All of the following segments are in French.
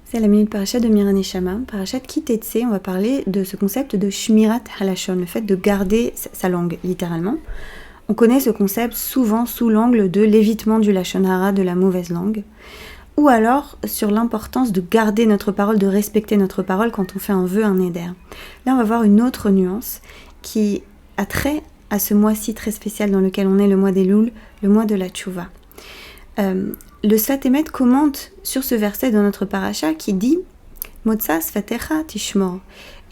C'est la minute parachat de Miran Neshama, parachat Kitetse. On va parler de ce concept de Shmirat Halashon, le fait de garder sa langue, littéralement. On connaît ce concept souvent sous l'angle de l'évitement du Lashon Hara, de la mauvaise langue, ou alors sur l'importance de garder notre parole, de respecter notre parole quand on fait un vœu, un neder. Là, on va voir une autre nuance qui a trait à ce mois-ci très spécial dans lequel on est, le mois d'Elul, le mois de la Tchouva. Le Sfat Emet commente sur ce verset dans notre paracha qui dit « Motza sfatecha tishmor »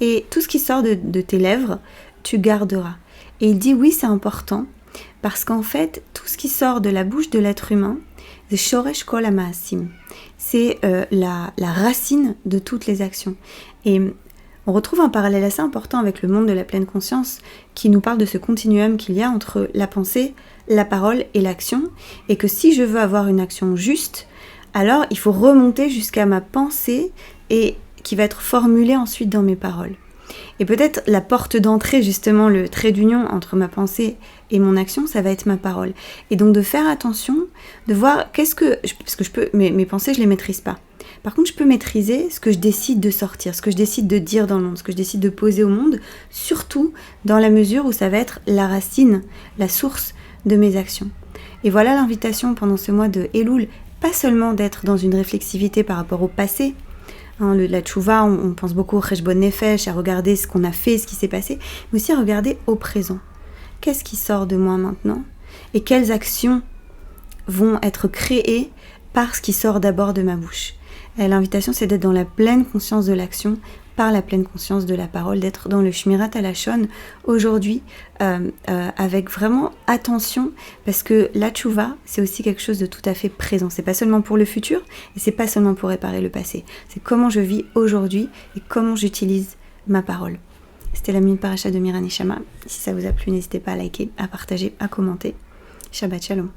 et tout ce qui sort de tes lèvres, tu garderas. Et il dit oui, c'est important, parce qu'en fait, tout ce qui sort de la bouche de l'être humain, c'est shoresh kol hamaasim, c'est la racine de toutes les actions. Et on retrouve un parallèle assez important avec le monde de la pleine conscience qui nous parle de ce continuum qu'il y a entre la pensée, la parole et l'action, et que si je veux avoir une action juste, alors il faut remonter jusqu'à ma pensée et qui va être formulée ensuite dans mes paroles. Et peut-être la porte d'entrée, justement, le trait d'union entre ma pensée et mon action, ça va être ma parole. Et donc de faire attention, de voir parce que mes pensées, je les maîtrise pas. Par contre, je peux maîtriser ce que je décide de sortir, ce que je décide de dire dans le monde, ce que je décide de poser au monde, surtout dans la mesure où ça va être la racine, la source de mes actions. Et voilà l'invitation pendant ce mois de Elul, pas seulement d'être dans une réflexivité par rapport au passé. La tchouva, on pense beaucoup au cheshbon nefesh, à regarder ce qu'on a fait, ce qui s'est passé, mais aussi à regarder au présent. Qu'est-ce qui sort de moi maintenant ? Et quelles actions vont être créées par ce qui sort d'abord de ma bouche ? Et l'invitation, c'est d'être dans la pleine conscience de l'action, par la pleine conscience de la parole, d'être dans le Shmirat Halashon aujourd'hui, avec vraiment attention, parce que la tchouva, c'est aussi quelque chose de tout à fait présent. C'est pas seulement pour le futur, et c'est pas seulement pour réparer le passé. C'est comment je vis aujourd'hui, et comment j'utilise ma parole. C'était la minute parachat de Miran Neshama. Si ça vous a plu, n'hésitez pas à liker, à partager, à commenter. Shabbat Shalom.